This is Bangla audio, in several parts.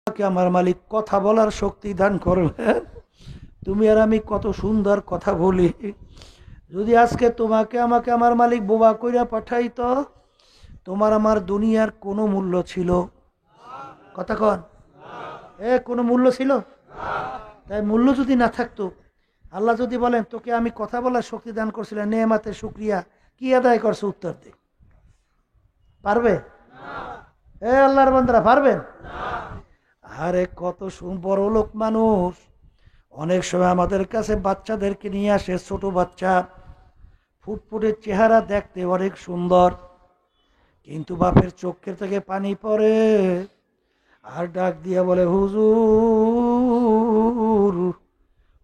আমার মালিক কথা বলার শক্তি দান করবেন। তুমি আর আমি কত সুন্দর কথা বলি। যদি আজকে তোমাকে আমাকে আমার মালিক বোবা কইরা পাঠাইতো, তোমার আমার দুনিয়ার কোনো মূল্য ছিল? কথা কন, কোনো মূল্য ছিল? তাই মূল্য যদি না থাকতো, আল্লাহ যদি বলেন তোকে আমি কথা বলার শক্তি দান করছিলাম, নেয়ামতের শুকরিয়া কি আদায় করছো? উত্তর দে, পারবে? আল্লাহর বান্দারা পারবেন? আরে কত বড় লোক মানুষ, অনেক সময় আমাদের কাছে বাচ্চাদেরকে নিয়ে আসে, ছোট বাচ্চা, ফুটফুটের চেহারা, দেখতে অনেক সুন্দর, কিন্তু বাপের চোখের থেকে পানি পড়ে, আর ডাক দিয়া বলে হুজুর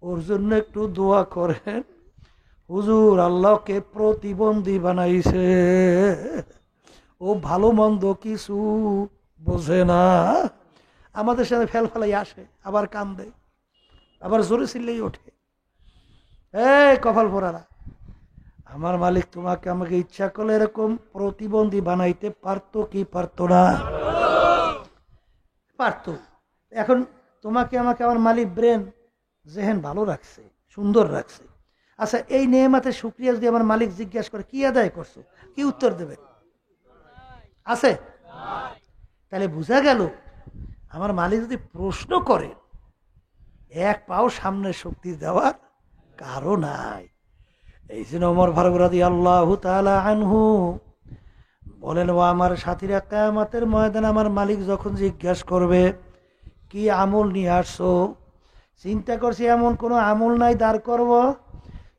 ওর জন্য একটু দোয়া করেন, হুজুর আল্লাহকে প্রতিবন্ধী বানাইছে, ও ভালো মন্দ কিছু বোঝে না। আমাদের সাথে ফেলাই আসে, আবার কান্দে, আবার জোরে চিল্লেই ওঠে। কপাল পোড়ারা, আমার মালিক তোমাকে আমাকে ইচ্ছা করলে এরকম প্রতিবন্ধী বানাইতে পারতো কি পারতো না? পারতো। এখন তোমাকে আমাকে আমার মালিক ব্রেন জেহেন ভালো রাখছে, সুন্দর রাখছে। আচ্ছা, এই নেয়ামতের শুকরিয়া যদি আমার মালিক জিজ্ঞাসা করে কি আদায় করছো, কি উত্তর দেবে? আছে? তাহলে বোঝা গেল আমার মালিক যদি প্রশ্ন করে, এক পাও সামনে শক্তি দেওয়ার কারো নাই। এই জন্য ওমর ফারুক রাদিয়াল্লাহু তাআলা আনহু বলেন, ও আমার সাথীরা, কিয়ামতের ময়দানে আমার মালিক যখন জিজ্ঞাসা করবে কি আমল নিয়ে আসছো, চিন্তা করছি এমন কোনো আমল নাই দাঁড় করব,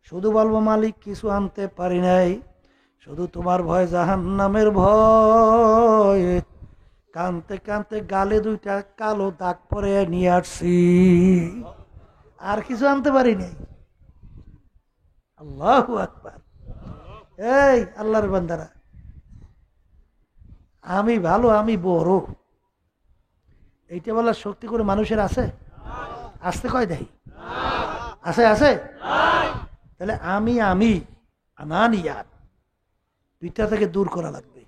শুধু বলবো মালিক কিছু আনতে পারি নাই, শুধু তোমার ভয়, জাহান্নামের ভয়, কানতে কানতে গালে দুইটা কালো দাগ পরে নিয়ে আসছি, আর কিছু আনতে পারি নাই। আল্লাহু আকবার। এই আল্লাহর বান্দারা, আমি ভালো, আমি বড়, এইটা বলার শক্তি করে মানুষের আছে? আসতে কয় দেয়? আছে? আছে? তাহলে আমি আনানিয়াত দুইটা থেকে দূর করা লাগবে।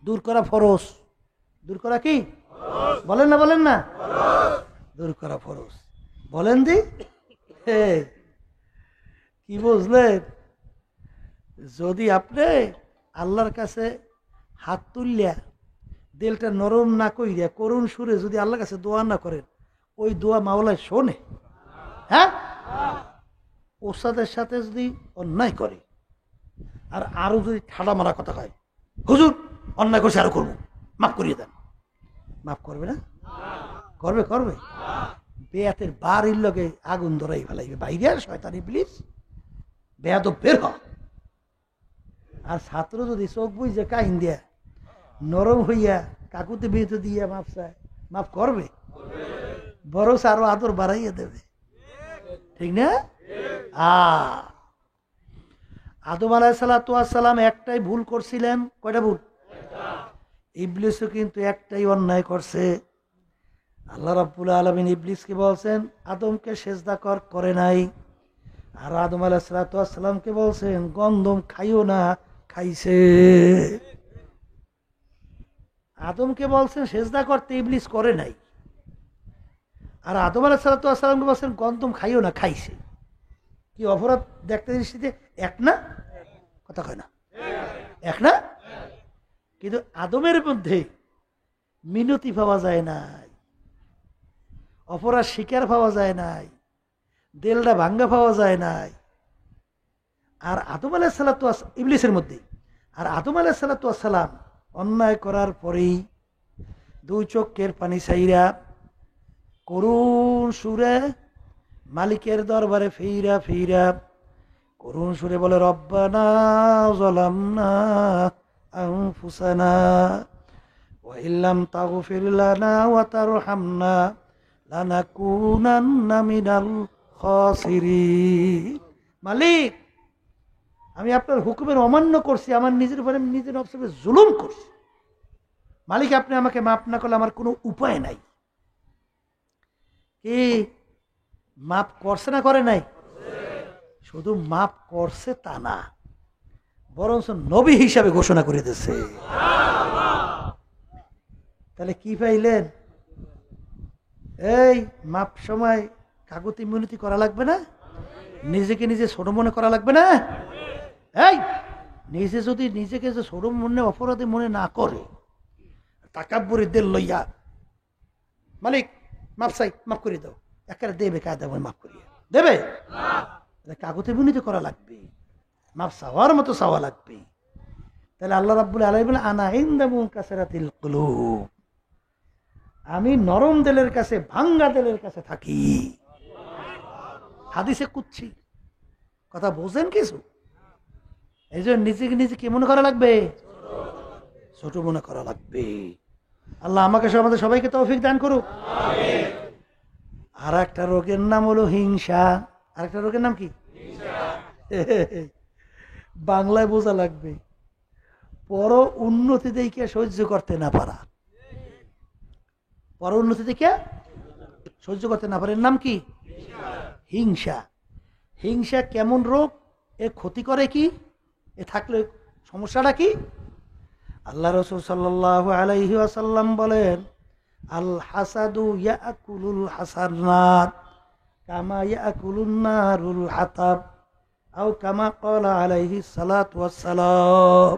দূর করা ফরজ। দূর করা কি? বলেন না, বলেন না, দূর করা ফরজ। বলেন দি, কি বুঝলেন? যদি আপনি আল্লাহর কাছে হাত তুললিয়া দিলটা নরম না কইরা করুণ সুরে যদি আল্লাহর কাছে দোয়া না করেন, ওই দোয়া মাওলায় শোনে? হ্যাঁ, ওস্তাদের সাথে যদি অন্যায় করে আর আরো যদি ঠাডা মারা কথা কয়, হুজুর অন্যায় করছে আরো করবো, মাফ করিয়ে দেন, মাফ করবে না? করবে? করবে? বেয়াতের বাড়ির লোকে আগুন ধরাই ফেলাইবে, বাইরে আর শয়তান ইবলিস, বেয়াত বের হ। আর ছাত্র যদি চোখ বুঝে কাহিন দিয়া নরম হইয়া কাকুতে বিয়েতে দিয়া মাফ চায়, মাফ করবে? বরং আরো আদর বাড়াইয়া দেবে, ঠিক না? আদম আলাইহিসসালাম একটাই ভুল করছিলেন। কয়টা ভুল? ইবলিসও কিন্তু একটাই অন্যায় করছে। আল্লাহ রাব্বুল আলামিন ইবলিসকে বলছেন আদমকে সেজদা করে নাই, আর আদম আলাইহিসসালামকে বলছেন গন্ধম খাইও না, খাইছে। আদমকে বলছেন সেজদা করতে, ইবলিস করে নাই, আর আদম আলাইহিসসালামকে বলছেন গন্ধম খাইও না, খাইছে। কি অপরাধ দেখতে দৃষ্টিতে এক না? কথা কয় না, এক না? কিন্তু আদমের মধ্যে মিনতি পাওয়া যায় নাই, অপরাধ স্বীকার পাওয়া যায় নাই, দেলটা ভাঙ্গা পাওয়া যায় নাই। আর আদম আলাইহিসসালাম ইবলিসের মধ্যে, আর আদম আলাইহিসসালাম অন্যায় করার পরেই দুই চোখের পানি ছাইরা করুণ সুরে মালিকের দরবারে ফিরা ফিরা করুণ সুরে বলে, রব্বানা যালামনা আনফুসানা ওয়া ইল্লাম তাগফির লানা ওয়া তারহামনা লানাকুনান্না মিনাল খাসিরিন। মালিক, আমি আপনার হুকুমের অমান্য করছি, আমার নিজের উপরে নিজের নফসে জুলুম করছি, মালিক আপনি আমাকে মাফ না করলে আমার কোনো উপায় নাই। কি মাফ করছে না করে নাই? শুধু মাফ করছে তা না, বরং নবী হিসাবে ঘোষণা করে দিয়েছে। তাহলে কি পাইলেন? এই মাপ সময় কাগতি মিনতি করা লাগবে না, নিজেকে নিজে ছোট মনে করা লাগবে না। এই নিজে যদি নিজেকে যে ছোট মনে অপরাধী মনে না করে, তাকাব্বুরি দিল লইয়া মালিক মাপ চাই, মাফ করে দাও, একেবারে দেবে কায়দা মাফ করিয়া দেবে, কাগতি মিনতি করা লাগবে, মাপ চাওয়ার মতো চাওয়া লাগবে। তাহলে আল্লাহ রাব্বুল আলামিন বলেন আনা ইনদা মুনকাসিরাতিল কুলুব, আমি নরম দিলের কাছে, ভাঙ্গা দিলের কাছে থাকি। হাদিসে কুচ্ছি কথা বোঝেন কিছু? এই জন্য নিজেকে নিজে কি মনে করা লাগবে? ছোট মনে করা লাগবে। আল্লাহ আমাকে আমাদের সবাইকে তৌফিক দান করুক। আর একটা রোগের নাম হলো হিংসা। আর একটা রোগের নাম কি? বাংলায় বোঝা লাগবে। পর উন্নতি দেখে সহ্য করতে না পারা, পর উন্নতি দেখে সহ্য করতে না পারে, নাম কি? হিংসা। হিংসা কেমন রোগ? এ ক্ষতি করে কি? এ থাকলে সমস্যাটা কি? আল্লাহ রাসূল সাল্লাল্লাহু আলাইহি ওয়াসাল্লাম বলেন আল হাসাদু ইয়াকুলুল হাসানাত কামা ইয়াকুলুন নারুল হাতাব আও কামা ক্বালা আলাইহিস সালাতু ওয়াস সালাম।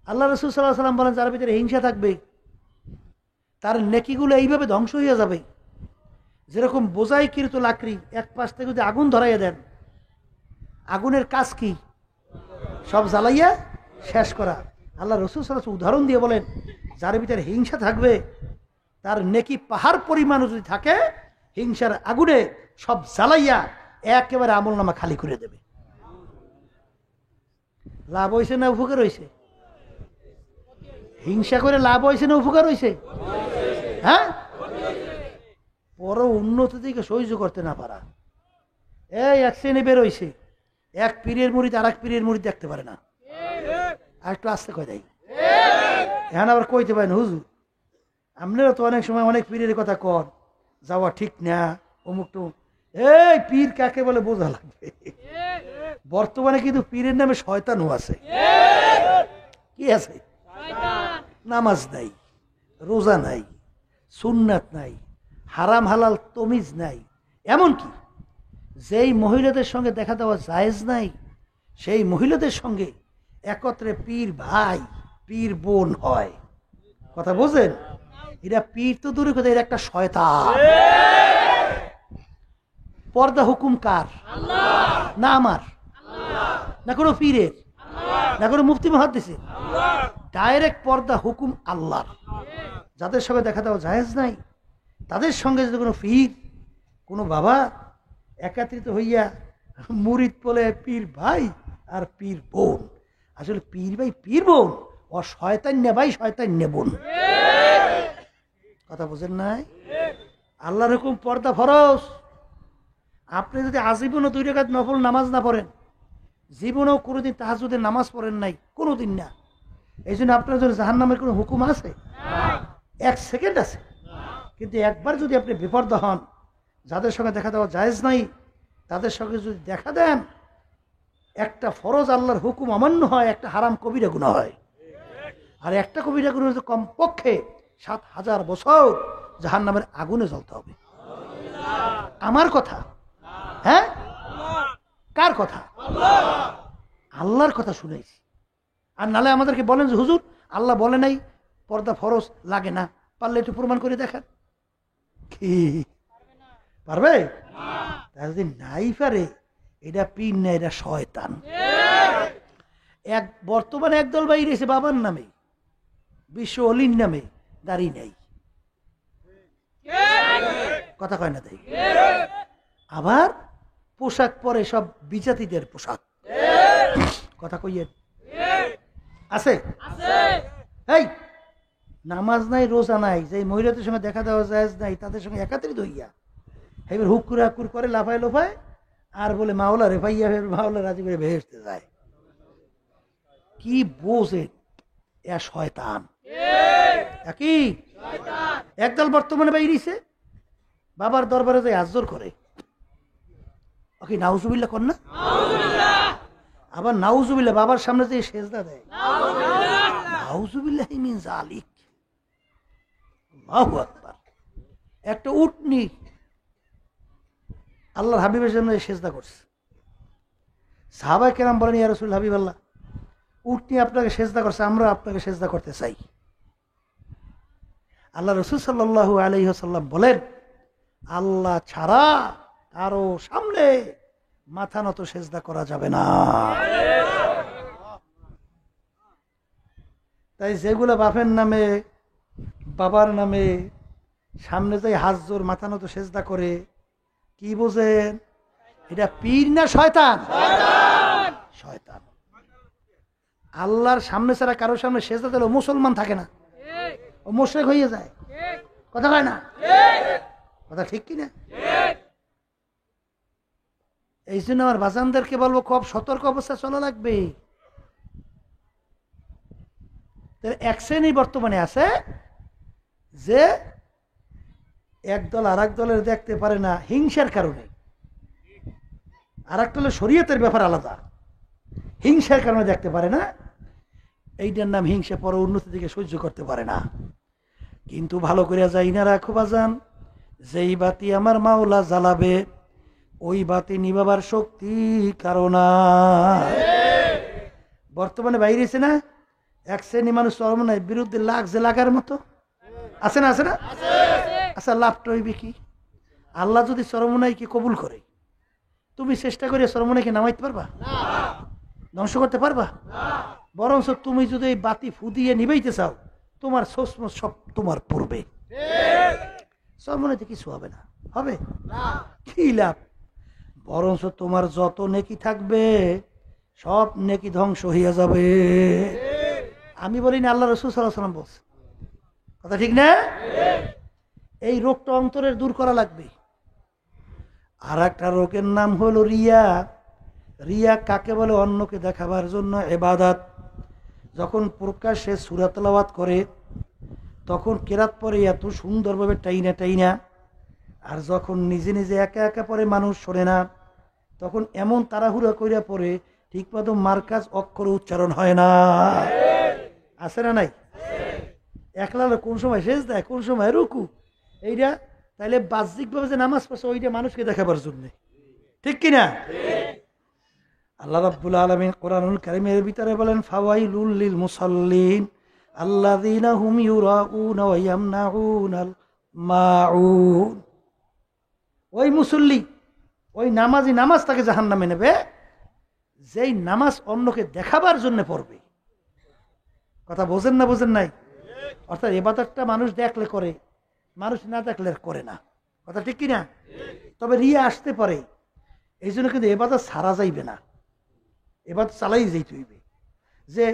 আল্লাহ রাসূল সাল্লাল্লাহু আলাইহি ওয়াসাল্লাম বলেন যার ভিতরে হিংসা থাকবে তার নেকিগুলো এইভাবে ধ্বংস হয়ে যাবে, যেরকম বোঝাইকৃত লাকড়ি এক পাশ থেকে যদি আগুন ধরাইয়া দেন, আগুনের কাজ কি? সব জ্বালাইয়া শেষ করা। আল্লাহ রাসূল সাল্লাল্লাহু আলাইহি ওয়াসাল্লাম উদাহরণ দিয়ে বলেন যার ভিতরে হিংসা থাকবে তার নেকি পাহাড় পরিমাণও যদি থাকে, হিংসার আগুনে সব জ্বালাইয়া একেবারে আমলনামা খালি করে দেবে। লাভ হয়েছে না উপকার হয়েছে? হিংসা করে লাভ হয়েছে না উপকার হয়েছে? হ্যাঁ, পর উন্নতি থেকে সহ্য করতে না পারা। এই এক শ্রেণী বের হয়েছে, এক পীরের মুরিদ আর এক পীরের মুরিদ দেখতে পারে না। আর একটু আস্তে কয় দেয়, এখন আবার কইতে পারেন হুজুর আপনারা তো অনেক সময় অনেক পীরের কথা কন, যাওয়া ঠিক না অমুক টুক। এই পীর কাকে বলে বোঝা লাগবে। বর্তমানে কিন্তু পীরের নামে শয়তানও আছে। কি আছে? নামাজ নাই, রোজা নাই, সুন্নাত নাই, হারাম হালাল তমিজ নাই, এমনকি যেই মহিলাদের সঙ্গে দেখা দেওয়া জায়েজ নাই সেই মহিলাদের সঙ্গে একত্রে পীর ভাই পীর বোন হয়। কথা বোঝেন? এরা পীর তো দূরে কথা, এরা একটা শয়তান। পর্দা হুকুম কার? না আমার, না কোনো পীরের, না কোনো মুফতি মুহাদ্দিসের। ডাইরেক্ট পর্দা হুকুম আল্লাহর। যাদের সঙ্গে দেখা দেওয়া জায়েজ নাই তাদের সঙ্গে যদি কোনো পীর কোনো বাবা একত্রিত হইয়া মুরিদ বলে পীর ভাই আর পীর বোন, আসলে পীর ভাই পীর বোন ও শয়তান নে ভাই শয়তান নে বোন। কথা বোঝেন নাই? আল্লাহর হুকুম পর্দা ফরজ। আপনি যদি আজীবনও 2 রাকাত নফল নামাজ না পড়েন, জীবনেও কোনোদিন তাহাজ্জুদের নামাজ পড়েন নাই, কোনোদিন না, এই জন্য আপনার জন্য জাহান্নামের কোনো হুকুম আছে? 1 সেকেন্ড আছে। কিন্তু একবার যদি আপনি বিপর্দ হন, যাদের সঙ্গে দেখা দেওয়া জায়েজ নাই তাদের সঙ্গে যদি দেখা দেন, একটা ফরজ আল্লাহর হুকুম অমান্য হয়, একটা হারাম কবিরা গুনাহ হয়। আর একটা কবিরা গুনাহ হচ্ছে কমপক্ষে 7000 বছর জাহান্নামের আগুনে জ্বলতে হবে। আমার কথা? হ্যাঁ, কার কথা? আল্লাহর কথা শুনেছি। আর নালে আমাদেরকে বলেন যে হুজুর আল্লাহ বলে নাই পর্দা ফরজ, লাগে না, পারলে একটু প্রমাণ করে দেখান। কি পারবে? তা যদি নাই পারে, এটা পীর না, এটা শয়তান। বর্তমানে একদল বাইরে এসে বাবার নামে, বিশ্ব অলির নামে দাড়ি নেই, কথা কয় না তাই। আবার পোশাক পরে সব বিজাতিদের পোশাক, কথা কইয়েন আছে? এই নামাজ নাই, রোজা নাই, যে মহিলাদের সঙ্গে দেখা দেওয়া জায়েজ নাই তাদের সঙ্গে একাত্রিত হইয়া এবার হুকুর হাকুর করে লাফায় লোফায় আর বলে মাওলা রে ভাইয়া, মাওলা রাজি করে ভেসতে যায়। কি বোঝে? এ শয়তান। কি একদল বর্তমানে বাইরিছে বাবার দরবারে যে আজর করে, ওকে নাউজুবিল্লাহ কর না, আবার নাউজুবিল্লাহ বাবার সামনে যে সেজদা দেয়, নাউজুবিল্লাহি মিন যালিক। আল্লাহু আকবার। একটা উটনি আল্লাহর হাবিবের জন্য সেজদা করছে। সাহাবায়ে কেরাম বলেন, ইয়া রাসূল হাবিবাল্লাহ, উটনি আপনাকে সেজদা করছে, আমরা আপনাকে সেজদা করতে চাই। আল্লাহ রাসূল সাল্লাল্লাহু আলাইহি ওয়াসাল্লাম বলেন, আল্লাহ ছাড়া কারো সামনে মাথা নত সেজদা করা যাবে না। তাই যেগুলো বাপের নামে বাবার নামে সামনে যাই হাত জোর মাথা নত সেজদা করে, কি বোঝেন? এটা পীর না শয়তান? শয়তান। আল্লাহর সামনে ছাড়া কারোর সামনে সেজদা দিলে মুসলমান থাকে না, ও মুশরিক হয়ে যায়। কথা কয় না? কথা ঠিক কিনা? এই জন্য আমার বাজানদেরকে বলবো, খুব সতর্ক অবস্থা চলা লাগবে। এক শ্রেণী বর্তমানে আছে যে এক দল আর এক দলের দেখতে পারে না হিংসার কারণে, আর এক দলের শরীয়তের ব্যাপার আলাদা, হিংসার কারণে দেখতে পারে না। এইটার নাম হিংসা, পর উন্নতি দিকে সহ্য করতে পারে না। কিন্তু ভালো করে যাই না রাখো বাজান, যেই বাতি আমার মাওলা জ্বালাবে ওই বাতি নিবাবার শক্তি কারণ বর্তমানে বাইরেছে না এক শ্রেণী মানুষ চরমনায় বিরুদ্ধে লাগছে, লাগার মতো আছে না? আছে না? আচ্ছা, লাভটা হইবে কি? আল্লাহ যদি চরমনাইকে কবুল করে, তুমি চেষ্টা করে চরমনাইকে নামাইতে পারবা? ধ্বংস করতে পারবা? বরঞ্চ তুমি যদি এই বাতি ফুদিয়ে নিবাইতে চাও, তোমার সসমত সব তোমার পড়বে, চরমনাইতে কিছু হবে না। হবে কি লাভ? বরঞ্চ তোমার যত নেকি থাকবে সব নেকি ধ্বংস হইয়া যাবে। আমি বলি না, আল্লাহ রাসূল সাল্লাল্লাহু আলাইহি ওয়াসাল্লাম বলছে। কথা ঠিক না? এই রোগটা অন্তরের দূর করা লাগবে। আর একটা রোগের নাম হলো রিয়া। রিয়া কাকে বলে? অন্যকে দেখাবার জন্য ইবাদত। যখন প্রকাশ্যে সূরা তেলাওয়াত করে তখন কেরাত পরে এত সুন্দরভাবে টাইনা টাইনা, আর যখন নিজে নিজে একা একা পরে মানুষ শোনে না, তখন এমন তাড়াহুড়া কইরা পড়ে ঠিকমতো মার্কাজ অক্ষর উচ্চারণ হয় না। আছে না নাই? একলা কোন সময় শেষ দেয়, কোন সময় রুকু, এইটা তাইলে বাহ্যিকভাবে যে নামাজ পড়ছে ওইটা মানুষকে দেখাবার জন্য, ঠিক কিনা? আল্লাহ রাব্বুল আলামিন কোরআনুল কারীমের ভিতরে বলেন, ফাওয়াইলুল লিল মুসাল্লিন আল্লাযীনা হুম ইউরাউনা ওয়া ইয়ামনাউনাল মাউন। ওই মুসল্লি, ওই নামাজি নামাজ তাকে জাহান্নামে নেবে যেই নামাজ অন্যকে দেখাবার জন্য পড়বে। কথা বোঝেন না? বোঝেন নাই? অর্থাৎ ইবাদতটা মানুষ দেখলে করে, মানুষ না দেখলে করে না। কথা ঠিক কিনা? তবে রিয়া আসতে পারে, এই জন্য কিন্তু ইবাদত ছাড়া যাইবে না, ইবাদত চালাই যাইতে হইবে। যে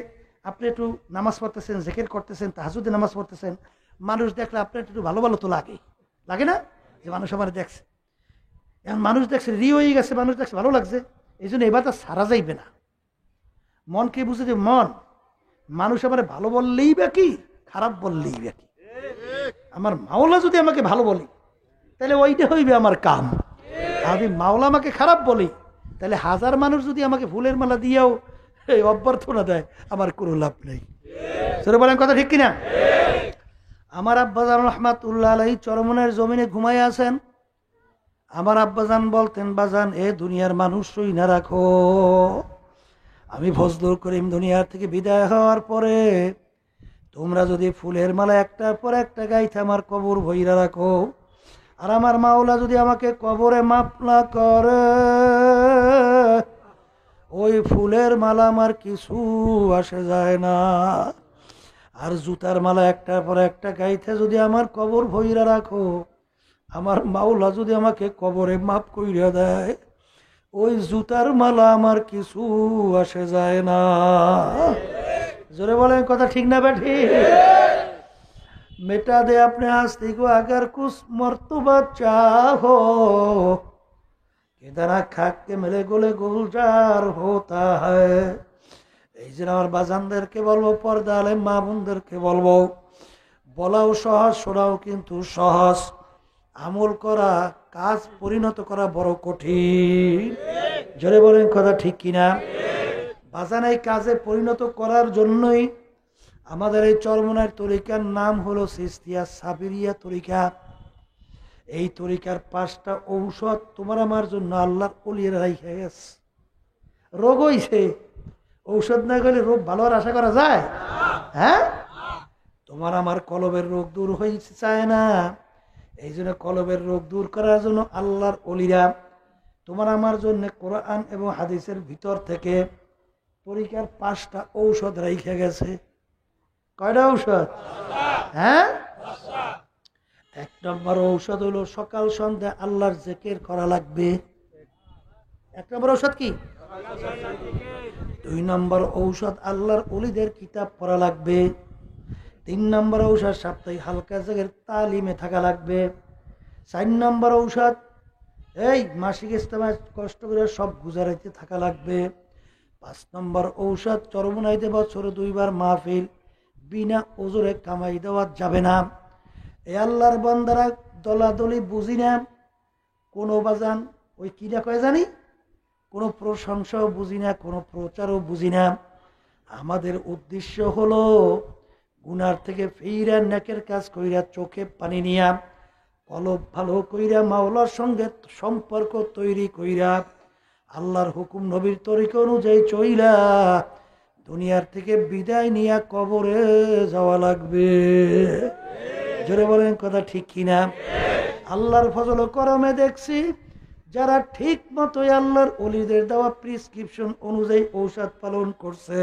আপনি একটু নামাজ পড়তেছেন, জিকির করতেছেন, তাহাজ্জুদে নামাজ পড়তেছেন, মানুষ দেখলে আপনার একটু ভালো ভালো তো লাগে, লাগে না? যে মানুষ আমার দেখছে, এখন মানুষ দেখছে, রি হয়ে গেছে, মানুষ দেখছে, ভালো লাগছে, এই জন্য ইবাদত ছাড়া যাইবে না। মনকে বুঝে যে মন, মানুষ আমার ভালো বললেই বা কি, খারাপ বললেই বা কি, আমার মাওলা যদি আমাকে ভালো বলে তাহলে ওইটা হইবে আমার কাম। আমি মাওলা আমাকে খারাপ বলি, তাহলে হাজার মানুষ যদি আমাকে ফুলের মালা দিয়েও এই অভ্যর্থনা দেয়, আমার কোনো লাভ নেই। সেটা বলেন, কথা ঠিক কিনা? আমার আব্বাজান রহমাতুল্লাহ আলাইহি চরমনের জমিনে ঘুমাই আছেন। আমার আব্বাজান বলতেন, বাজান এ দুনিয়ার মানুষই না রাখো, আমি ফজলুল করিম দুনিয়ার থেকে বিদায় হওয়ার পরে তোমরা যদি ফুলের মালা একটার পর একটা গাইতে আমার কবর ভইরা রাখো, আর আমার মাওলা যদি আমাকে কবরে মাফ না করে, ওই ফুলের মালা আমার কিছু আসে যায় না। আর জুতার মালা একটার পর একটা গাইতে যদি আমার কবর ভইরা রাখো, আমার মাওলা যদি আমাকে কবরে মাফ কইরা দেয়, ওই জুতার মালা আমার কিছু আসে যায় না। জোরে বলেন, কথা ঠিক না বেঠি? मिटा दे अपने हस्ती को अगर कुछ मर्तबा चाहो, किधर खाक के मेरे गोले गुलजार होता है। এই যে আমার বাজানদেরকে বলবো, পর্দা আলেম মা বোনদেরকে বলবো, বলাও সহজ, শোনাও কিন্তু সহজ, আমল করা, কাজ পরিণত করা বড় কঠিন। জোরে বলেন, কথা ঠিক কিনা? বাজান এই কাজে পরিণত করার জন্যই আমাদের এই চরমনার তরিকার নাম হলো চিশতিয়া সাবিরিয়া তরিকা। এই তরিকার 5টা ঔষধ তোমার আমার জন্য আল্লাহর ওলিরা রাইখা গেছে। রোগ হইছে, ঔষধ না গেলে রোগ ভালো আর আশা করা যায়? হ্যাঁ, তোমার আমার কলবের রোগ দূর হইতে চায় না। এই জন্য কলবের রোগ দূর করার জন্য আল্লাহর ওলিরা তোমার আমার জন্য কোরআন এবং হাদিসের ভিতর থেকে তরিকার 5টা ঔষধ রাইখা গেছে। কয়টা ঔষধ? হ্যাঁ, 1 নম্বর ঔষধ হলো সকাল সন্ধ্যা আল্লাহর জিকির করা লাগবে। 1 নম্বর ঔষধ কি? 2 নম্বর ঔষধ আল্লাহর ওলিদের কিতাব পড়া লাগবে। 3 নম্বর ঔষধ সাপ্তাহিক হালকা জিকির তালিমে থাকা লাগবে। 4 নম্বর ঔষধ এই মাসিক ইজতেমায় কষ্ট করে সব গুজারাইতে থাকা লাগবে। 5 নম্বর ঔষধ চরমনাইতে বছরে 2 বার মাহফিল বিনা ওজরে কামাই দেওয়া যাবে না। এ আল্লাহর বান্দারা দলাদলি বুঝি না, কোনো বাজান ওই কিরা কয় জানি, কোনো প্রশংসাও বুঝি না, কোনো প্রচারও বুঝি না। আমাদের উদ্দেশ্য হলো গুনার থেকে ফিরা নেকের কাজ কইরা চোখে পানি নিয়া কলব ভালো কইরা মাওলার সঙ্গে সম্পর্ক তৈরি কইরা আল্লাহর হুকুম নবীর তরিকা অনুযায়ী চইলা দুনিয়ার থেকে বিদায় নিয়া কবরে যাওয়া লাগবে। জোরে বলেন কথা ঠিক কিনা? আল্লাহর ফজল করমে দেখছি যারা ঠিক মতো আল্লাহর ওলিদের দেওয়া প্রেসক্রিপশন অনুযায়ী ঔষধ পালন করছে,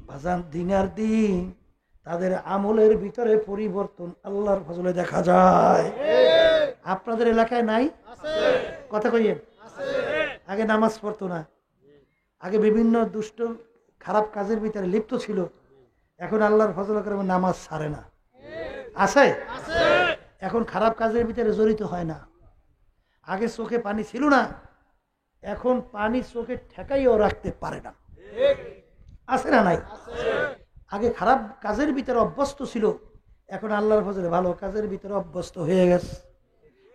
বাজান দিনার দিন তাদের আমলের ভিতরে পরিবর্তন আল্লাহর ফজলে দেখা যায়। আপনাদের এলাকায় নাই? কথা কইয়েন। আগে নামাজ পড়তো না, আগে বিভিন্ন দুষ্ট খারাপ কাজের ভিতরে লিপ্ত ছিল, এখন আল্লাহর ফজল করে নামাজ ছাড়ে না। আছে? এখন খারাপ কাজের ভিতরে জড়িত হয় না। আগে চোখে পানি ছিল না, এখন পানি চোখে ঠেকাইও রাখতে পারে না। আছে না নাই? আগে খারাপ কাজের ভিতরে অভ্যস্ত ছিল, এখন আল্লাহর ফজলে ভালো কাজের ভিতরে অভ্যস্ত হয়ে গেছে।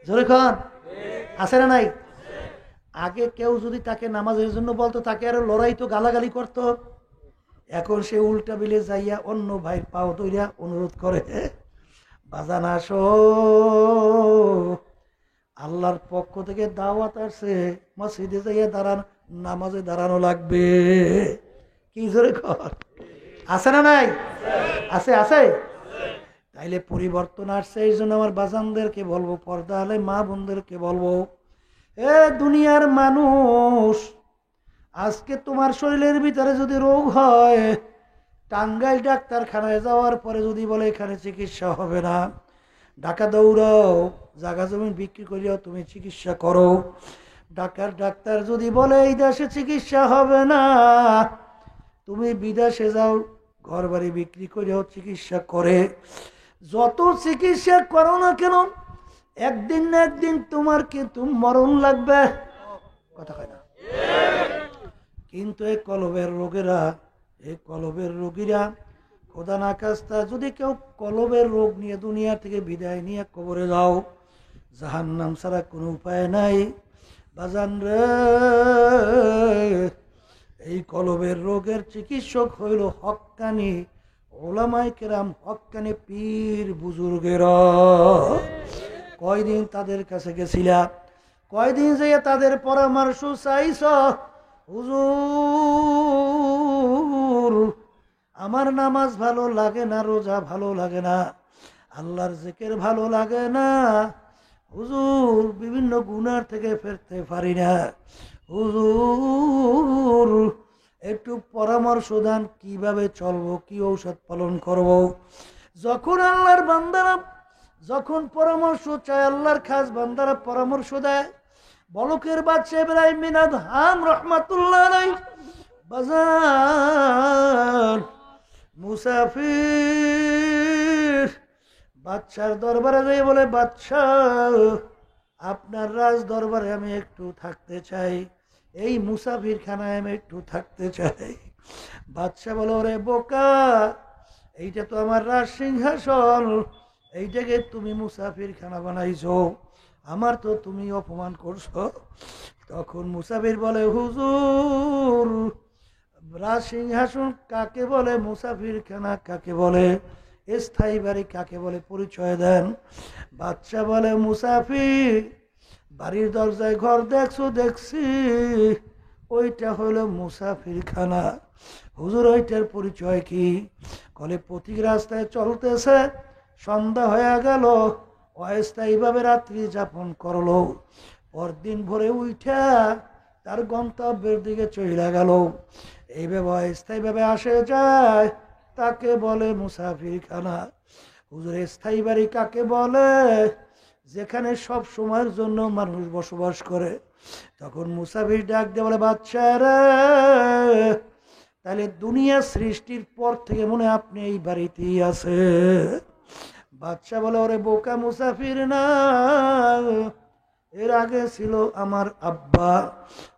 জোরে খান। আছে না নাই? আগে কেউ যদি তাকে নামাজের জন্য বলতো, তাকে আরো লড়াইতো, গালাগালি করত। এখন সে উল্টা বিলে যাইয়া অন্য ভাইয়ের পাও ধইরা অনুরোধ করে, বাজান আসো, আল্লাহর পক্ষ থেকে দাওয়াত আসছে, মসজিদে যাইয়া নামাজে দাঁড়ানো লাগবে। কি জোরে কর। আছে না নাই? আছে আছে। তাইলে পরিবর্তন আসছে। এই জন্য আমার বাজানদেরকে বলবো, পর্দা আলে মা বোনদেরকে বলবো, এ দুনিয়ার মানুষ, আজকে তোমার শরীরের ভিতরে যদি রোগ হয়, টাঙ্গাইল ডাক্তারখানায় যাওয়ার পরে যদি বলে এখানে চিকিৎসা হবে না, ঢাকা দৌড়াও, জায়গা জমি বিক্রি করিয়াও তুমি চিকিৎসা করো। ঢাকার ডাক্তার যদি বলে এই দেশে চিকিৎসা হবে না, তুমি বিদেশে যাও, ঘর বাড়ি বিক্রি করিয়াও চিকিৎসা করে। যত চিকিৎসা করো না কেন, একদিন না একদিন তোমার কিন্তু মরণ লাগবে। কথা কয় না? কিন্তু এই কলবের রোগীরা খোদা না খাস্তা যদি কেউ কলবের রোগ নিয়ে দুনিয়া থেকে বিদায় নিয়ে কবরে যাও, জাহান্নাম ছাড়া কোনো উপায় নাই। বাজান রে, এই কলবের রোগের চিকিৎসক হইল হক্কানি ওলামায়ে কেরাম, হক্কানি পীর বুজুর্গেরা। কয়দিন তাদের কাছে গেছিলা, কয়দিন যাইয়া তাদের পরামর্শ চাইছ, হুজুর আমার নামাজ ভালো লাগে না, রোজা ভালো লাগে না, আল্লাহর জিকির ভালো লাগে না, হুজুর বিভিন্ন গুনার থেকে ফিরতে পারি না, হুজুর একটু পরামর্শ দেন, কিভাবে চলবো, কি ঔষধ পালন করব। যখন আল্লাহর বান্দারা যখন পরামর্শ চায়, আল্লাহর খাস বান্দারা পরামর্শ দেয়। বলকের বাদশা ইব্রাহিম বিন আদহাম রহমাতুল্লাহ আলাইহি বাজার মুসাফির বাদশার দরবারে যাই বলে, বাদশাহ আপনার রাজ দরবারে আমি একটু থাকতে চাই, এই মুসাফির খানায় আমি একটু থাকতে চাই। বাদশাহ বলো, রে বোকা, এইটা তো আমার রাজ সিংহাসন, এইটাকে তুমি মুসাফির খানা বানাইছো, আমার তো তুমি অপমান করছো। তখন মুসাফির বলে, হুজুর রাজ সিংহাসন কাকে বলে, মুসাফির খানা কাকে বলে, স্থায়ী বাড়ি কাকে বলে পরিচয় দেন। বাচ্চা বলে মুসাফির, বাড়ির দরজায় ঘর দেখছো? দেখছি। ওইটা হলো মুসাফিরখানা। হুজুর ওইটার পরিচয় কি? বলে প্রতি রাস্তায় চলতেছে, সন্ধ্যা হয়ে গেল, অস্থায়ীভাবে রাত্রি যাপন করলো, পরদিন ভোরে উঠা তার গন্তব্যের দিকে চলে গেল। এইভাবে অস্থায়ীভাবে আসে যায়, তাকে বলে মুসাফিরখানা। হুজুর স্থায়ী বাড়ি কাকে বলে? যেখানে সব সময়ের জন্য মানুষ বসবাস করে। তখন মুসাফির ডাক দিয়ে বলে, বাচ্চারা, তাহলে দুনিয়া সৃষ্টির পর থেকে মনে আপনি এই বাড়িতেই আছে? বাচ্চা বলে, ওরে বোকা মুসাফির না, এর আগে ছিল আমার আব্বা।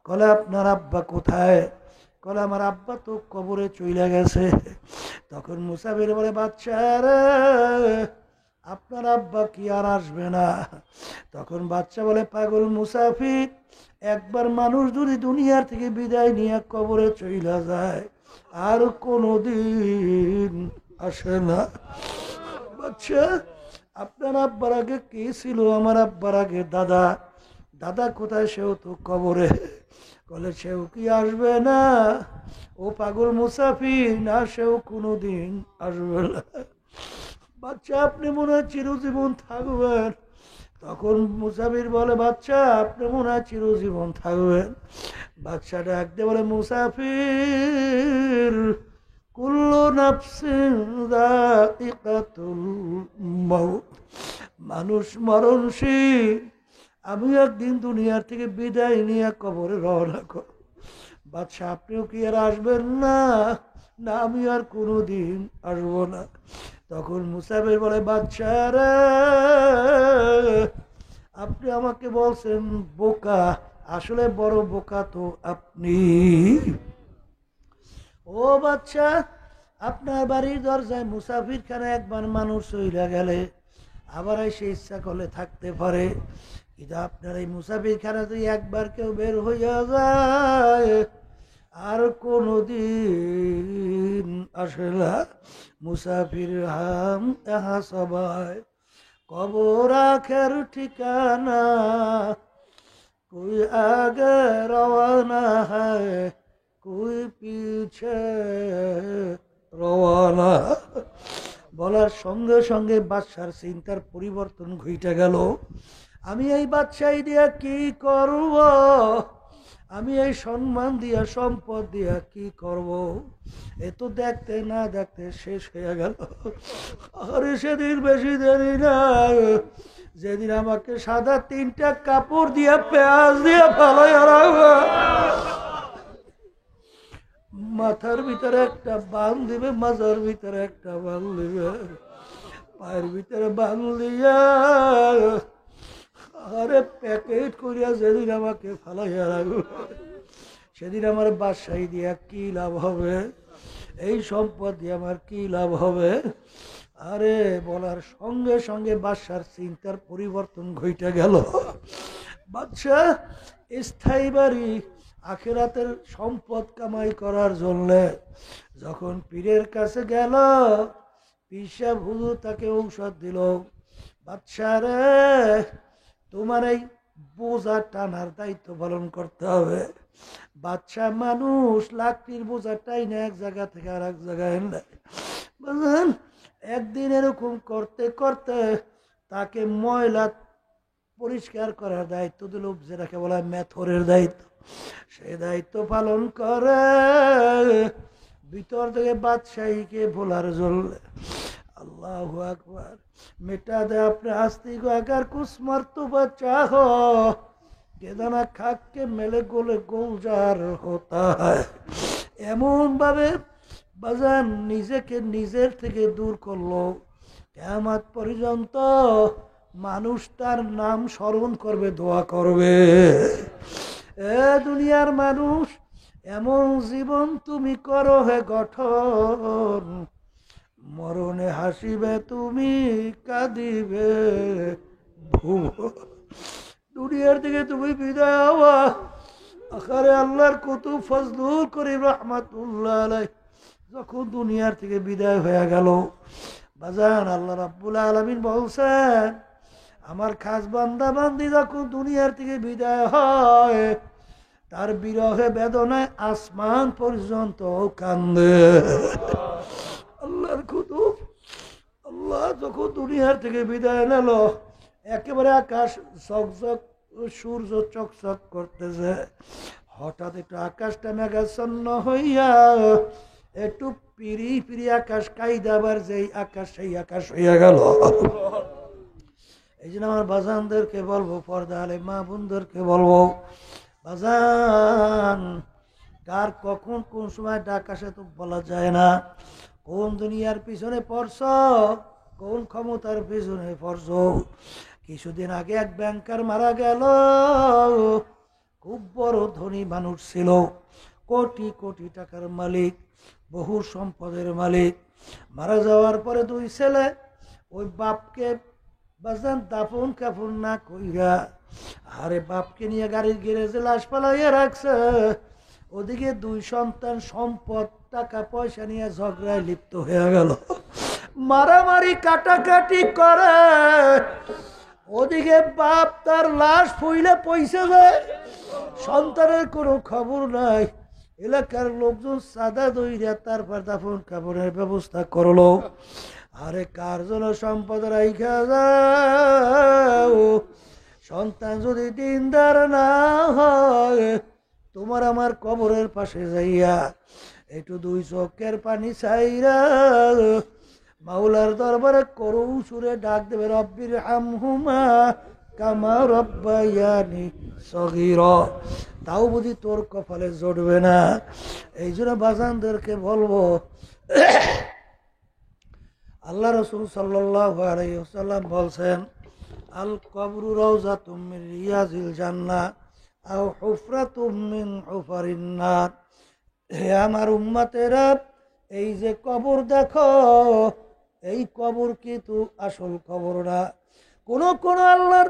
কলে আপনার আব্বা কোথায়? কলে আমার আব্বা তো কবরে চলে গেছে। তখন মুসাফির বলে, বাচ্চারা, আপনার আব্বা কি আর আসবে না? তখন বাচ্চা বলে, পাগল মুসাফির, একবার মানুষ যদি দুনিয়ার থেকে বিদায় নিয়ে কবরে চলে যায় আর কোনোদিন আসে না। বাচ্চা, আপনার আব্বার আগে কি ছিল? আমার আব্বার আগে দাদা। দাদা কোথায়? সেও তো কবরে। বলে, সেও কি আসবে না? ও পাগল মুসাফির, না, সেও কোনোদিন আসবে না। বাচ্চা, আপনি মনে হয় চিরজীবন থাকবেন। তখন মুসাফির বলে, বাচ্চা, আপনি মনে হয় চিরজীবন থাকবেন। বাচ্চা ডাক দিয়ে বলে, মুসাফির, কুল্লু নাফসিন যায়িকাতুল মাউত, মানুষ মরণশীল। আমি একদিন দুনিয়ার থেকে বিদায় নিয়ে কবরে রওনা করব। বাদশা, আপনিও কি আর আসবেন না? না, আমি আর কোনোদিন আসবো না। তখন মুসাফির বলে, বাদশারা, আপনি আমাকে বলছেন বোকা, আসলে বড় বোকা তো আপনি। ও বাচ্চা, আপনার বাড়ির দরজায় মুসাফিরখানা একবার মানুষ চইলা গেলে আবার এসে ইচ্ছা করলে থাকতে পারে, কিন্তু আপনার এই মুসাফিরখানা যদি একবার কেউ বের হইয়া যায় আর কোনদিন আসে না। মুসাফির হাম তাহা সবাই, কবর আখের ঠিকানা, কোই আগে রওয়ানা হয়, কোই পিছে রওয়ানা। বলার সঙ্গে সঙ্গে বাদশার চিন্তার পরিবর্তন ঘটে গেল। আমি এই বাদশাহী দিয়া কি করব? আমি এই সম্মান দিয়া, সম্পদ দিয়া কি করব? এ তো দেখতে না দেখতে শেষ হয়ে গেল। আর সেদিন বেশি দেরি না, যেদিন আমাকে সাদা 3টা কাপড় দিয়া পেঁয়াজ দিয়া ফালাইয়া রাখবে, মাথার ভিতরে একটা বান দিবে, মাথার ভিতরে একটা বান দিবে, পায়ের ভিতরে বান দিয়া, আরে প্যাকেট করিয়া যেদিন আমাকে ফালাইয়া রাখবে, সেদিন আমার বাদশাহী দিয়া কি লাভ হবে? এই সম্পদ দিয়ে আমার কি লাভ হবে? আরে বলার সঙ্গে সঙ্গে বাদশার চিন্তার পরিবর্তন ঘটে গেল। বাদশাহ স্থায়ী বাড়ি, আখিরাতের সম্পদ কামাই করার জন্য যখন পীরের কাছে গেল, পীর সাহেব হুজুর তাকে ঔষধ দিল। বাদশাহ রে, তোমার এই বোঝা টানার দায়িত্ব পালন করতে হবে। বাদশাহ মানুষ, লাকড়ির বোঝা টাইনা এক জায়গা থেকে আর এক জায়গায় নেয়। বুঝলেন? একদিন এরকম করতে করতে তাকে ময়লা পরিষ্কার করার দায়িত্ব দিল, যেটাকে বলা হয় মেথরের দায়িত্ব। সেই দায়িত্ব পালন করে ভিতর থেকে বাদশাহীকে ভোলার জন্য। আল্লাহু আকবার। मिटा दे अपने हस्ती को अगर कुछ मर्तबा चाहो, কেদানা খাককে মেলে গোলে গোলজার হতা হয়। এমন ভাবে বাজান নিজেকে নিজের থেকে দূর করলো, কিয়ামত পর্যন্ত মানুষ তার নাম স্মরণ করবে, দোয়া করবে। এ দুনিয়ার মানুষ, এমন জীবন তুমি করো হে গঠন, মরণে হাসিবে তুমি, কাঁদিবে ভুবন। দুনিয়ার থেকে তুমি বিদায় হওয়া, আখারে আল্লাহর কুতুব ফজলুল করিম রাহমাতুল্লাহ আলাইহি যখন দুনিয়ার থেকে বিদায় হয়ে গেল, বাজান আল্লাহ রাব্বুল আলামিন বলছেন, আমার খাস বান্দা বান্দি যখন দুনিয়ার থেকে বিদায় হয়, তার বিরহে বেদনায় আসমান পর্যন্ত কান্দে। আল্লাহর কুতুব, আল্লাহ যখন দুনিয়ার থেকে বিদায় নিল, একেবারে আকাশ ঝকঝক, সূর্য চকচক করতেছে। হঠাৎ একটু আকাশটা মেঘাচ্ছন্ন হইয়া একটু পিরি পিরি আকাশ কাইদাবার যেই আকাশ, সেই আকাশ হইয়া গেল। এই জন্য আমার বাজানদেরকে বলবো, পর্দা আলে মা বোনদেরকে বলবো, বাজান কার কখন কোন সময় ডাক আসে তো বলা যায় না। কোন দুনিয়ার পিছনে পড়ছ, কোন ক্ষমতার পিছনে পড়ছ। কিছুদিন আগে এক ব্যাংকার মারা গেল, খুব বড় ধনী মানুষ ছিল, কোটি কোটি টাকার মালিক, বহু সম্পদের মালিক। মারা যাওয়ার পরে দুই ছেলে ওই বাপকে বাজান দাফন কাফন না কইরা, আরে বাপকে নিয়ে গাড়ির গ্যারেজে লাশ পালাইয়া রাখছে। ওদিকে দুই সন্তান সম্পদ টাকা পয়সা নিয়ে ঝগড়ায় লিপ্ত হয়ে গেল, মারামারি কাটাকাটি করে। ওদিকে বাপ তার লাশ ফুইলে পয়সা যায়, সন্তানের কোনো খবর নাই। এলাকার লোকজন সাদা দইরা তারপর দাফন কাফনের ব্যবস্থা করলো। আরে কার জন্য সম্পদ রাইখা যাও, সন্তান যদি দিনদার না হয়, তোমার আমার কবরের পাশে যাইয়া একটু দুই চোখের পানি চাইরা মাওলার দরবারে করু সুরে ডাক দেবে, রব্বির হামহুমা কামা রব্বায়ানি সগীরা। তাও বুঝি তোর কপালে জড়বে না। এই জন্য বাজানদেরকে বলবো, আল্লাহ রাসূল সাল্লাল্লাহু আলাইহি ওয়াসাল্লাম বলছেন, আল কবরু রাউযাতুম মিন রিয়াজিল জান্নাহ আও হুফরাতুম মিন হুফারিন নার। হে আমার উম্মতেরা, এই যে কবর দেখো, এই কবর কিন্তু আসল কবর না। কোন কোন আল্লাহর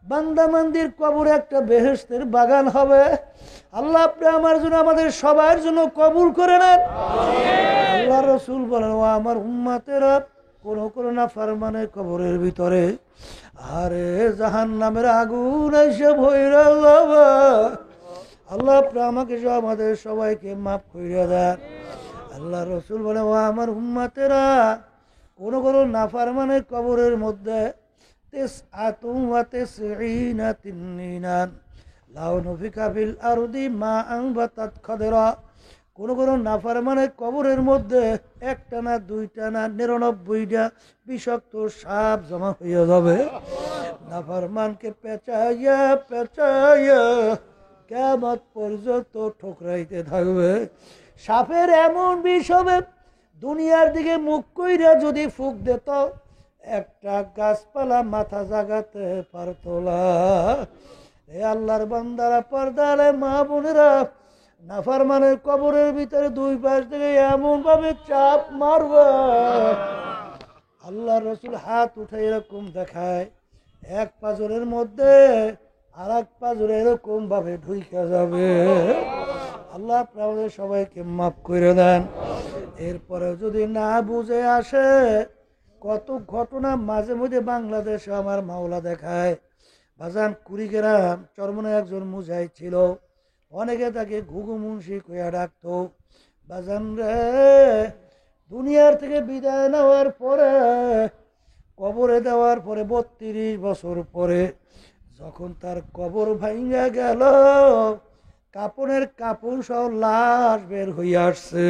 বান্দা বান্দির কবর একটা বেহেশতের বাগান হবে। আল্লাহ আপনি আমার জন্য, আমাদের সবার জন্য কবুল করে নেন। আল্লাহ রাসূল বলেন, ও আমার উম্মতেরা, কোন কোন নাফরমানের কবরের ভিতরে আরে জাহান্নামের আগুন এসে ভইরা যাবে। আল্লাহ আপনি আমাকে সহ আমাদের সবাইকে মাফ কইরা দেন। আল্লাহ রাসূল বলে, ও আমার উম্মতেরা, কোন কোন নাফরমানের কবরের মধ্যে তিসআতুন ওয়া তিসঈনা তিন্নিনান লাউ নুফিকা ফিল আরদি মা আনবাতাত খাদরা। কোন কোন নাফরমানের কবরের মধ্যে একটা না দুইটা না 99টা বিষাক্ত সাপ জমা হয়ে যাবে। নাফরমানকে পেঁচাইয়া পেঁচাইয়া কিয়ামত পর্যন্ত ঠোকরাইতে থাকবে। সাপের এমন বিষ হবে, দুনিয়ার দিকে মুখ কইরা যদি ফুক দিত, একটা গাছপালা মাথা জাগাতে পারত না। এ আল্লাহর বান্দারা, পর্দারে মা বোনেরা, নাফরমানের কবরের ভিতরে দুই পাশ থেকে এমন ভাবে চাপ মারবে, আল্লাহ রাসূল হাত উঠে এরকম দেখায়, এক পাজরের মধ্যে আর এক পাজরে এরকম ভাবে ঢুইকা যাবে। আল্লাহ আপনাদের সবাইকে মাফ করে দেন। এরপরে যদি না বুঝে আসে, কত ঘটনা মাঝে মধ্যে বাংলাদেশে আমার মাওলা দেখায়। বাজান কুড়িগ্রাম চরমনে একজন মুজাহিদ ছিল, অনেকে তাকে ঘুঘু মুন্সি কইয়া ডাকতো। বাজান রে, দুনিয়ার থেকে বিদায় নেওয়ার পরে, কবরে দেওয়ার পরে 32 বছর পরে যখন তার কবর ভাঙা গেল, কাপড়ের কাপড় সহ লাশ বের হইয়া আসছে।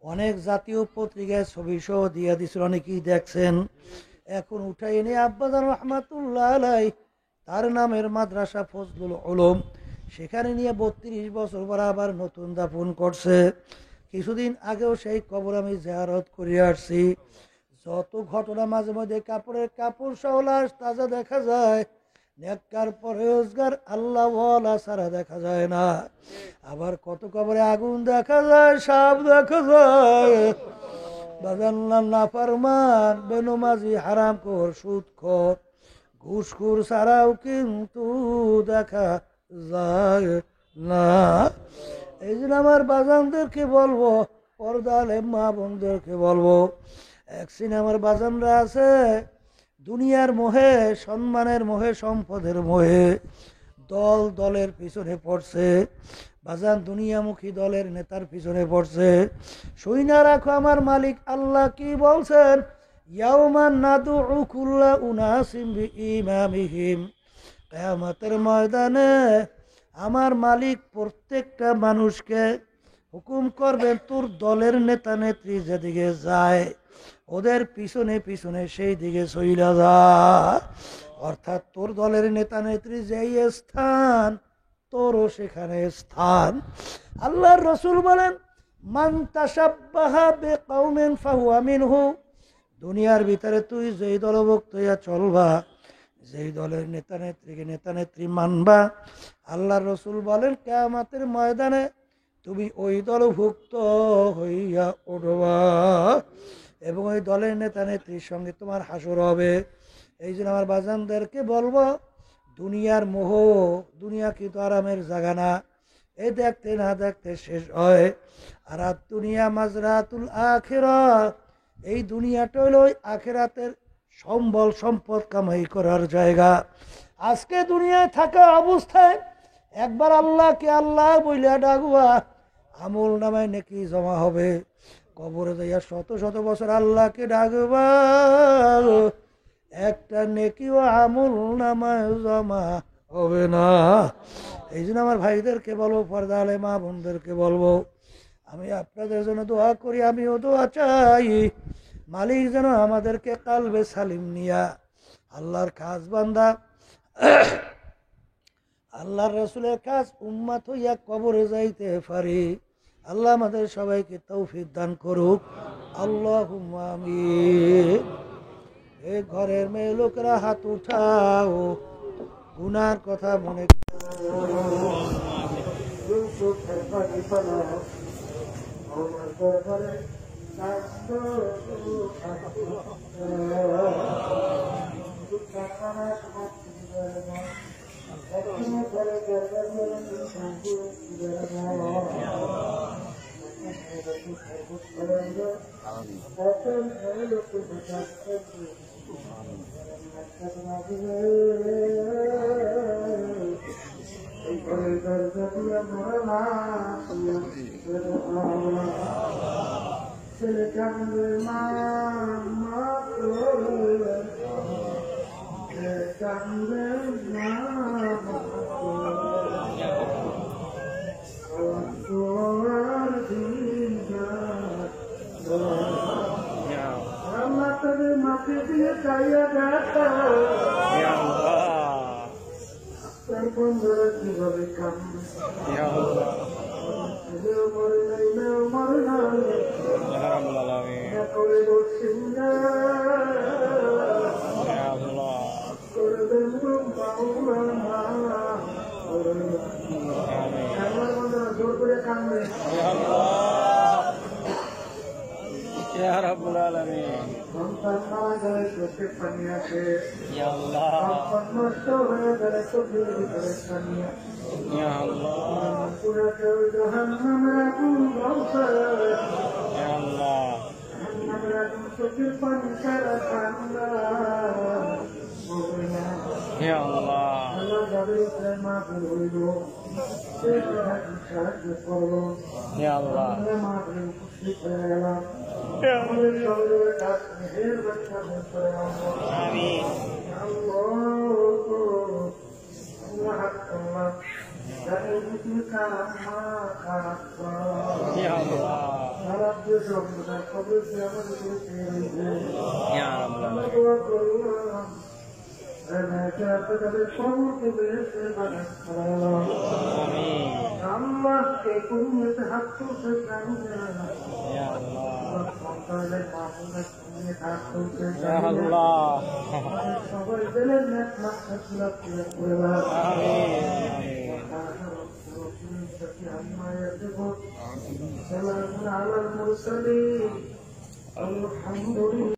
অনেক জাতীয় পত্রিকায় ছবি সহ দিয়া দিছিল, অনেকেই দেখছেন। এখন উঠাই এনে আব্বাজান রহমাতুল্লাহ আলাইহি তার নামের মাদ্রাসা ফজলুল উলুম, সেখানে নিয়ে 32 বছর পর আবার নতুন দাফন করছে। কিছুদিন আগেও সেই কবর আমি জিয়ারত করে আসছি। যত ঘটনা মাঝে মধ্যে কাপড়ের কাপড় সহ লাশ তাজা দেখা যায়, নেককার পরহেজগার আল্লাহ ওয়ালা ছাড়া দেখা যায় না। আবার কত কবরে আগুন দেখা যায়, সাপ দেখা যায়। বাজান্লাহ নাফরমান, বেনমাজি, হারামখোর, সুদখোর, ঘুষখোর ছাড়াও কিন্তু দেখা যায় না। এই জন্য আমার বাজানদেরকে বলবো, পর্দালে মা বোনদেরকে বলবো, এক সিনেমার বাজানরা আছে, দুনিয়ার মোহে, সম্মানের মোহে, সম্পদের মোহে দল দলের পিছনে পড়ছে, বাজান দুনিয়ামুখী দলের নেতার পিছনে পড়ছে। শুইনা রাখো আমার মালিক আল্লাহ কি বলছেন, ইয়াউমান নাদউ কুল্লা উনাসিম বিইমামিহিম, কিয়ামতের ময়দানে আমার মালিক প্রত্যেকটা মানুষকে হুকুম করবেন, তোর দলের নেতা নেত্রী যেদিকে যায় ওদের পিছনে পিছনে সেই দিকে চইলা যা। অর্থাৎ তোর দলের নেতা নেত্রী যেই স্থান তোরও সেখানে স্থান। আল্লাহর রাসূল বলেন, মান তাশাব্বাহা বিকাউমিন ফাহুয়া মিনহু, দুনিয়ার ভিতরে তুই যেই দলভুক্ত হইয়া চলবা, যেই দলের নেতা নেত্রীকে নেতা নেত্রী মানবা, আল্লাহর রাসূল বলেন কিয়ামতের ময়দানে তুমি ওই দলভুক্ত হইয়া উঠবা এবং ওই দলের নেতা নেত্রীর সঙ্গে তোমার হাসর হবে। এই জন্য আমার বাজানদেরকে বলবো, দুনিয়ার মোহ, দুনিয়া কিন্তু আরামের জায়গা না, এই দেখতে না দেখতে শেষ হয়। আর দুনিয়া মাজরাতুল আখিরাত, এই দুনিয়াটা হলো ওই আখিরাতের সম্বল সম্পদ কামাই করার জায়গা। আজকে দুনিয়ায় থাকা অবস্থায় একবার আল্লাহকে আল্লাহ বইলা ডাকবা, আমল নামায় নেকি জমা হবে। কবরে যাইয়া শত শত বছর আল্লাহকে ডাকবা, একটা নেকিও আমল নামায় জমা হবে না। এই জন্য আমার ভাইদেরকে বলবো, পর্দা আলে মা বোনদেরকে বলবো, আমি আপনাদের জন্য দোয়া করি, আমিও দোয়া চাই মালিক যেন আমাদেরকে কালবে সালিম নিয়া আল্লাহর খাস বান্দা, আল্লাহর রাসূলের খাস উম্মত হইয়া কবরে যাইতে পারি। আল্লাহ আমাদের সবাইকে তৌফিক দান করুক, আল্লাহুম্মা আমিন। এই ঘরের মেয়ে লোকেরা হাত উঠাও, গুনার কথা মনে